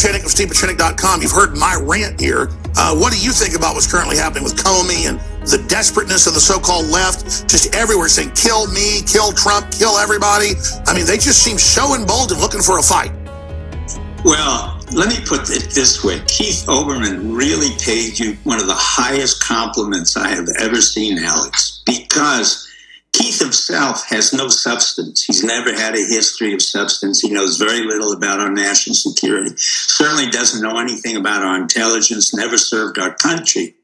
Pieczenik of Pieczenik.com. You've heard my rant here. What do you think about what's currently happening with Comey and the desperateness of the so-called left, just everywhere saying, kill me, kill Trump, kill everybody? I mean, they just seem so emboldened looking for a fight. Well, let me put it this way. Keith Olbermann really paid you one of the highest compliments I have ever seen, Alex, because Keith himself has no substance. He's never had a history of substance. He knows very little about our national security, certainly doesn't know anything about our intelligence, never served our country.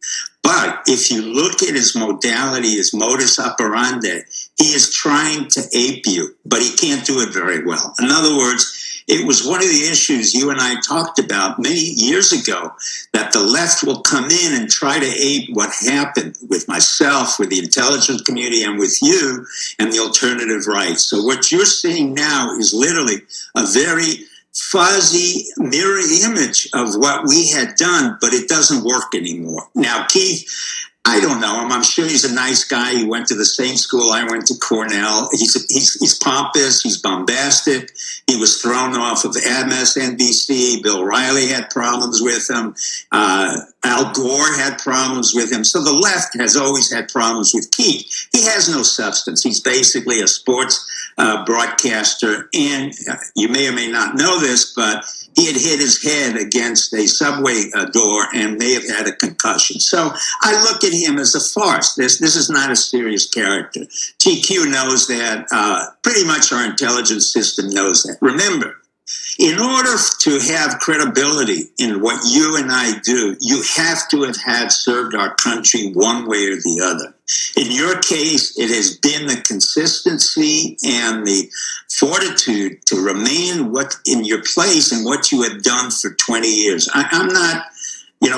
But if you look at his modality, his modus operandi, he is trying to ape you, but he can't do it very well. In other words, it was one of the issues you and I talked about many years ago, that the left will come in and try to ape what happened with myself, with the intelligence community, and with you and the alternative right. So what you're seeing now is literally a very fuzzy mirror image of what we had done, but it doesn't work anymore. Now, Keith, I don't know him. I'm sure he's a nice guy. He went to the same school I went to, Cornell. He's pompous. He's bombastic. He was thrown off of MSNBC. Bill Riley had problems with him. Al Gore had problems with him. So the left has always had problems with Keith. He has no substance. He's basically a sports broadcaster. And you may or may not know this, but he had hit his head against a subway door and may have had a concussion. So I look at him as a farce. This is not a serious character. GQ knows that. Pretty much our intelligence system knows that. Remember, in order to have credibility in what you and I do, you have to have had served our country one way or the other. In your case, it has been the consistency and the fortitude to remain in your place and what you have done for 20 years. I'm not,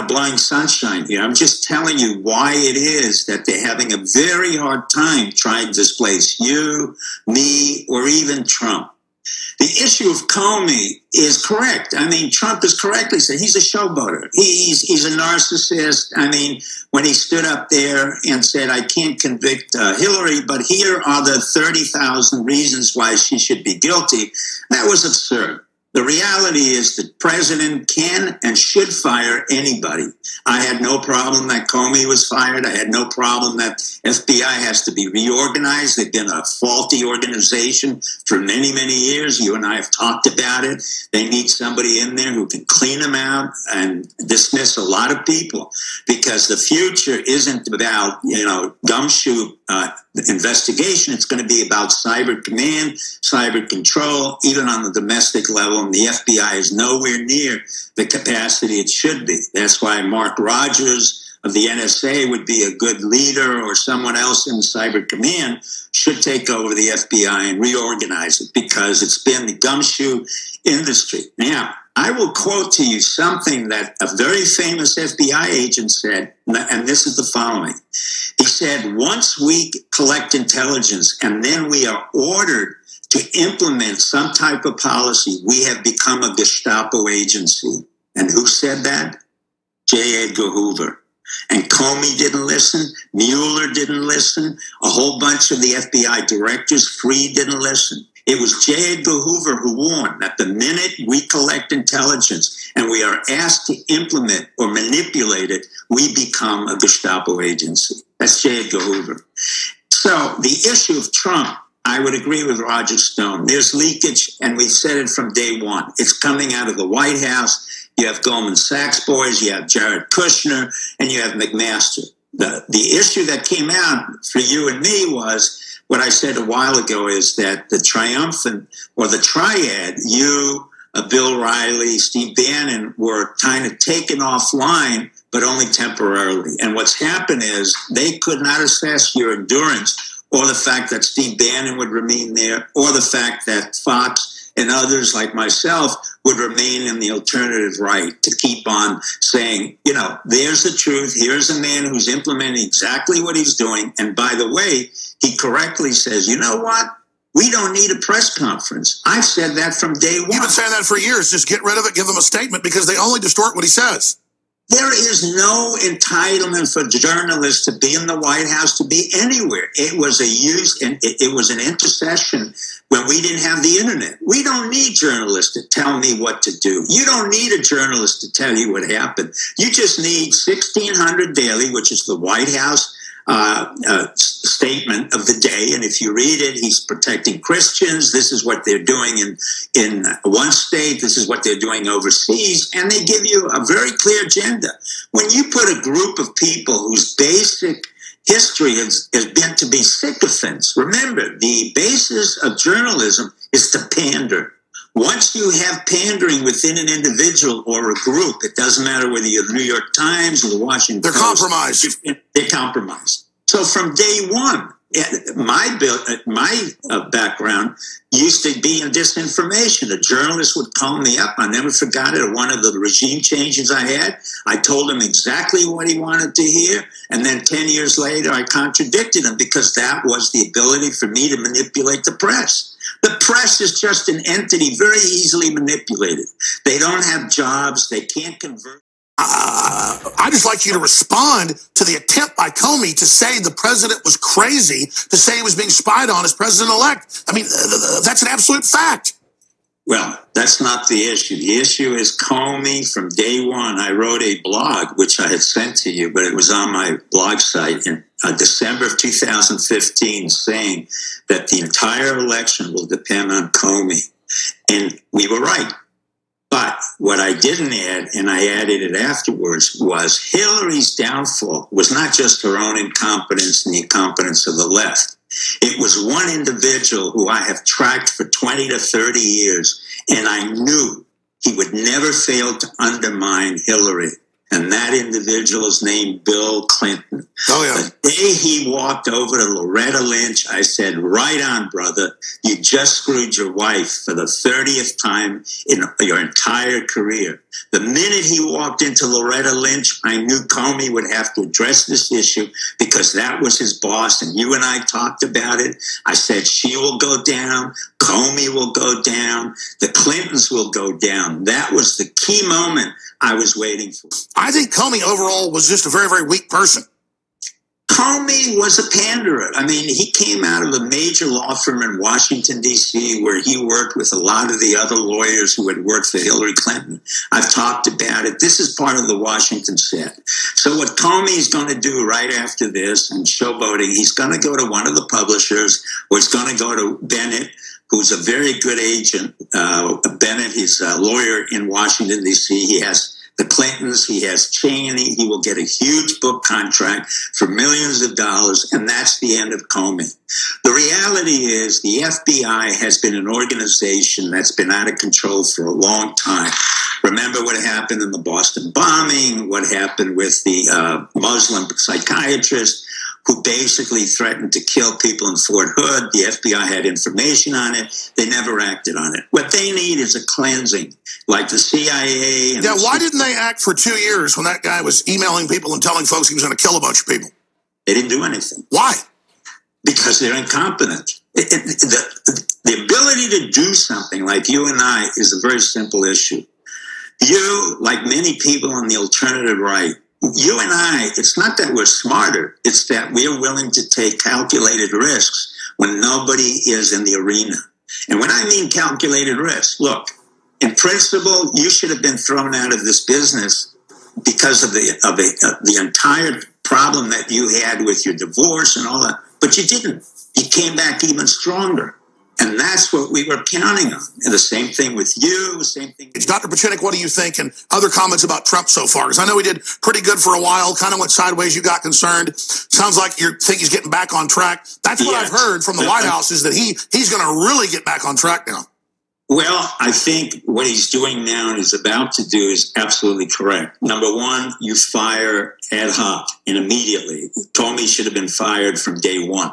blowing sunshine here. I'm just telling you why it is that they're having a very hard time trying to displace you, me, or even Trump. The issue of Comey is correct. I mean, Trump is correctly said he's a showboater. He's a narcissist. I mean, when he stood up there and said, I can't convict Hillary, but here are the 30,000 reasons why she should be guilty, that was absurd. The reality is the president can and should fire anybody. I had no problem that Comey was fired. I had no problem that FBI has to be reorganized. They've been a faulty organization for many, many years. You and I have talked about it. They need somebody in there who can clean them out and dismiss a lot of people, because the future isn't about, gumshoe investigation. It's going to be about cyber command, cyber control, even on the domestic level. And the FBI is nowhere near the capacity it should be. That's why Mark Rogers of the NSA would be a good leader, or someone else in cyber command should take over the FBI and reorganize it, because it's been the gumshoe industry. Now, I will quote to you something that a very famous FBI agent said, and this is the following. He said, once we collect intelligence and then we are ordered to implement some type of policy, we have become a Gestapo agency. And who said that? J. Edgar Hoover. And Comey didn't listen. Mueller didn't listen. A whole bunch of the FBI directors, Freed, didn't listen. It was J. Edgar Hoover who warned that the minute we collect intelligence and we are asked to implement or manipulate it, we become a Gestapo agency. That's J. Edgar Hoover. So the issue of Trump, I would agree with Roger Stone. There's leakage, and we've said it from day one. It's coming out of the White House. You have Goldman Sachs boys, you have Jared Kushner, and you have McMaster. The issue that came out for you and me was, what I said a while ago, is that the triumphant, or the triad, you, Bill Riley, Steve Bannon, were kind of taken offline, but only temporarily. And what's happened is they could not assess your endurance, or the fact that Steve Bannon would remain there, or the fact that Fox and others like myself would remain in the alternative right, to keep on saying, there's the truth. Here's a man who's implementing exactly what he's doing. And by the way, he correctly says, you know what? We don't need a press conference. I've said that from day one. You've been saying that for years. Just get rid of it. Give them a statement, because they only distort what he says. There is no entitlement for journalists to be in the White House, to be anywhere. It was it was an intercession when we didn't have the internet. We don't need journalists to tell me what to do. You don't need a journalist to tell you what happened. You just need 1600 Daily, which is the White House statement of the day, and if you read it, he's protecting Christians. This is what they're doing in one state. This is what they're doing overseas, and they give you a very clear agenda. When you put a group of people whose basic history has been to be sycophants, remember, the basis of journalism is to pander. Once you have pandering within an individual or a group, it doesn't matter whether you're the New York Times or the Washington Post. They're compromised. They're compromised. So from day one, my background used to be in disinformation. A journalist would call me up. I never forgot it. At one of the regime changes I had, I told him exactly what he wanted to hear. And then 10 years later, I contradicted him because that was the ability for me to manipulate the press. The press is just an entity very easily manipulated. They don't have jobs. They can't convert. I'd just like you to respond to the attempt by Comey to say the president was crazy, to say he was being spied on as president-elect. I mean, that's an absolute fact. Well, that's not the issue. The issue is Comey from day one. I wrote a blog, which I had sent to you, but it was on my blog site in December of 2015, saying that the entire election will depend on Comey. And we were right. But what I didn't add, and I added it afterwards, was Hillary's downfall was not just her own incompetence and the incompetence of the left. It was one individual who I have tracked for 20 to 30 years, and I knew he would never fail to undermine Hillary. And that individual is named Bill Clinton. Oh, yeah. The day he walked over to Loretta Lynch, I said, right on, brother. You just screwed your wife for the 30th time in your entire career. The minute he walked into Loretta Lynch, I knew Comey would have to address this issue because that was his boss. And you and I talked about it. I said, she will go down. Comey will go down. The Clintons will go down. That was the key moment I was waiting for. I think Comey overall was just a very, very weak person. Comey was a panderer. I mean, he came out of a major law firm in Washington, D.C., where he worked with a lot of the other lawyers who had worked for Hillary Clinton. I've talked about it. This is part of the Washington set. So what Comey is going to do right after this, and showboating, he's going to go to one of the publishers, or he's going to go to Bennett, who's a very good agent. Bennett, he's a lawyer in Washington, D.C. He has the Clintons, he has Cheney. He will get a huge book contract for millions of dollars, and that's the end of Comey. The reality is the FBI has been an organization that's been out of control for a long time. Remember what happened in the Boston bombing, what happened with the Muslim psychiatrist who basically threatened to kill people in Fort Hood. The FBI had information on it. They never acted on it. What they need is a cleansing, like the CIA. And why didn't they act for 2 years when that guy was emailing people and telling folks he was going to kill a bunch of people? They didn't do anything. Why? Because they're incompetent. The ability to do something like you and I is a very simple issue. You, like many people on the alternative right, you and I, it's not that we're smarter, it's that we're willing to take calculated risks when nobody is in the arena. And when I mean calculated risks, look, in principle, you should have been thrown out of this business because of the entire problem that you had with your divorce and all that, but you didn't. You came back even stronger. And that's what we were counting on. And the same thing with you, same thing. Dr. Pieczenik, what do you think? And other comments about Trump so far? Because I know he did pretty good for a while, kind of went sideways. You got concerned. Sounds like you think he's getting back on track. That's what I've heard from the White House is that he's going to really get back on track now. Well, I think what he's doing now and he's about to do is absolutely correct. Number one, you fire ad hoc and immediately. Comey should have been fired from day one.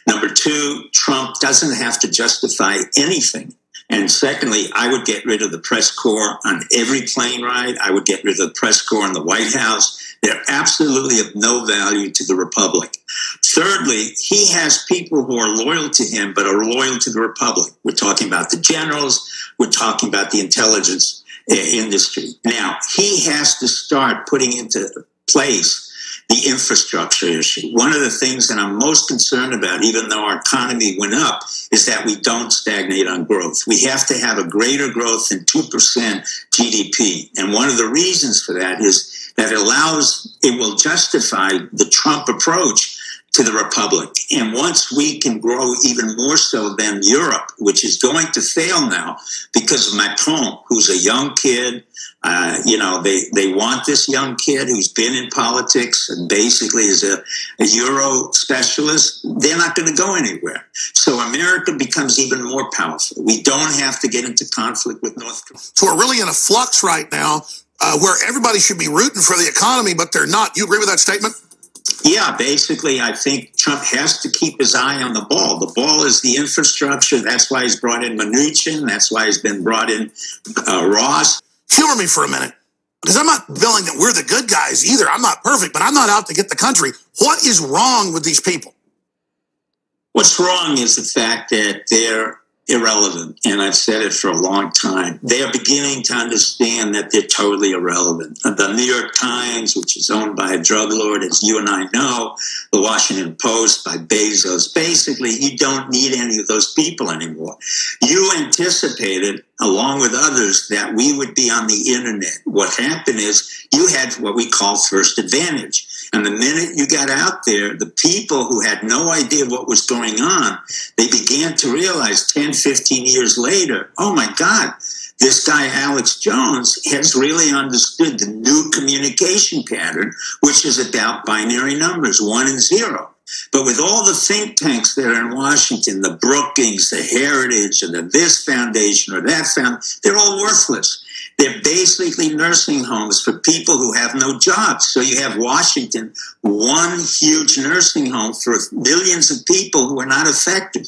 Number two, Trump doesn't have to justify anything. And secondly, I would get rid of the press corps on every plane ride. I would get rid of the press corps in the White House. They're absolutely of no value to the Republic. Thirdly, he has people who are loyal to him but are loyal to the Republic. We're talking about the generals. We're talking about the intelligence. industry. Now, he has to start putting into place the infrastructure issue. One of the things that I'm most concerned about, even though our economy went up, is that we don't stagnate on growth. We have to have a greater growth than 2% GDP. And one of the reasons for that is that it will justify the Trump approach to the Republic. And once we can grow even more so than Europe, which is going to fail now because of Macron, who's a young kid, they want this young kid who's been in politics and basically is a Euro specialist. They're not going to go anywhere. So America becomes even more powerful. We don't have to get into conflict with North Korea. So we're really in a flux right now where everybody should be rooting for the economy, but they're not. You agree with that statement? Yeah, basically, I think Trump has to keep his eye on the ball. The ball is the infrastructure. That's why he's brought in Mnuchin. That's why he's been brought in Ross. Humor me for a minute, because I'm not feeling that we're the good guys either. I'm not perfect, but I'm not out to get the country. What is wrong with these people? What's wrong is the fact that they're irrelevant, and I've said it for a long time. They are beginning to understand that they're totally irrelevant. The New York Times, which is owned by a drug lord, as you and I know, the Washington Post by Bezos, basically you don't need any of those people anymore. You anticipated, along with others, that we would be on the internet. What happened is you had what we call first advantage. And the minute you got out there, the people who had no idea what was going on, they began to realize 10, 15 years later, oh my God, this guy, Alex Jones, has really understood the new communication pattern, which is about binary numbers, 1 and 0. But with all the think tanks that are in Washington, the Brookings, the Heritage, and the this foundation or that foundation, they're all worthless. They're basically nursing homes for people who have no jobs. So you have Washington, one huge nursing home for millions of people who are not effective.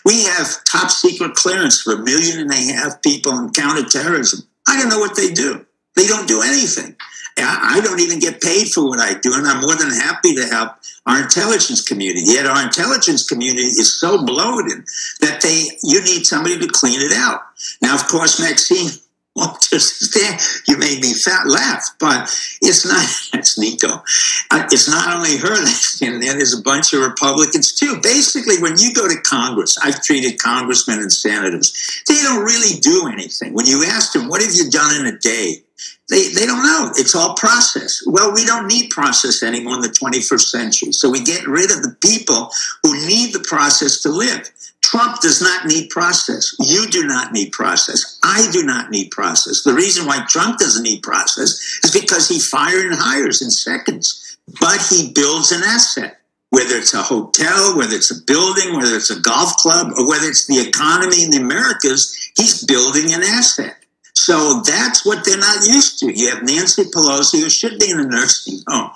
We have top secret clearance for 1.5 million people in counterterrorism. I don't know what they do. They don't do anything. I don't even get paid for what I do, and I'm more than happy to help our intelligence community. Yet our intelligence community is so bloated that you need somebody to clean it out. Now, of course, Maxine Walters, you made me laugh, but it's not, that's Nico. It's not only her that's in there, there's a bunch of Republicans too. Basically, when you go to Congress, I've treated congressmen and senators, they don't really do anything. When you ask them, what have you done in a day? They don't know. It's all process. Well, we don't need process anymore in the 21st century. So we get rid of the people who need the process to live. Trump does not need process. You do not need process. I do not need process. The reason why Trump doesn't need process is because he fires and hires in seconds. But he builds an asset, whether it's a hotel, whether it's a building, whether it's a golf club, or whether it's the economy in the Americas, he's building an asset. So that's what they're not used to. You have Nancy Pelosi, who should be in a nursing home.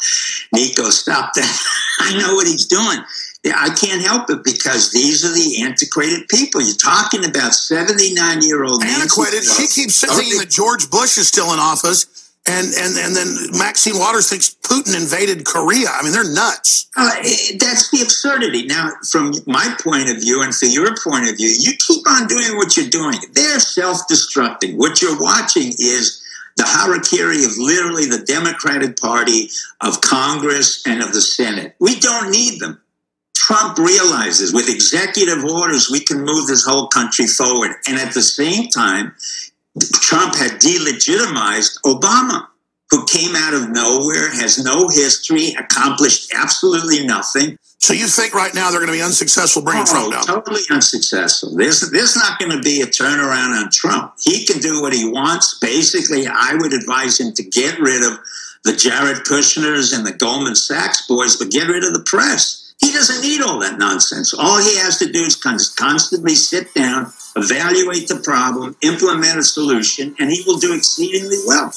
Nico, stop that. I know what he's doing. I can't help it because these are the antiquated people. You're talking about 79-year-old antiquated. She keeps thinking that George Bush is still in office, and then Maxine Waters thinks Putin invaded Korea. I mean, they're nuts. That's the absurdity. Now, from my point of view and from your point of view, you keep on doing what you're doing. They're self-destructing. What you're watching is the harakiri of literally the Democratic Party, of Congress, and of the Senate. We don't need them. Trump realizes with executive orders we can move this whole country forward. And at the same time, Trump had delegitimized Obama, who came out of nowhere, has no history, accomplished absolutely nothing. So you think right now they're going to be unsuccessful bringing Trump down? Totally unsuccessful. There's not going to be a turnaround on Trump. He can do what he wants. Basically, I would advise him to get rid of the Jared Kushners and the Goldman Sachs boys, but get rid of the press. He doesn't need all that nonsense. All he has to do is constantly sit down, evaluate the problem, implement a solution, and he will do exceedingly well.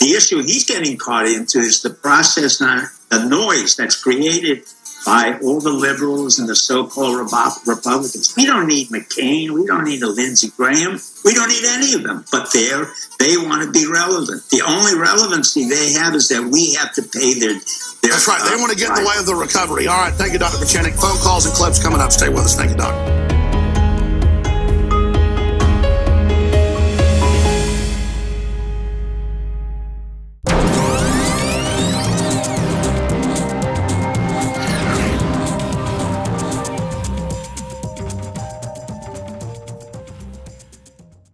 The issue he's getting caught into is the process, the noise that's created by all the liberals and the so-called Republicans. We don't need McCain. We don't need a Lindsey Graham. We don't need any of them. But they want to be relevant. The only relevancy they have is that we have to pay their That's right. They want to get in the way of the recovery. All right. Thank you, Dr. Pieczenik. Phone calls and clips coming up. Stay with us. Thank you, Doc.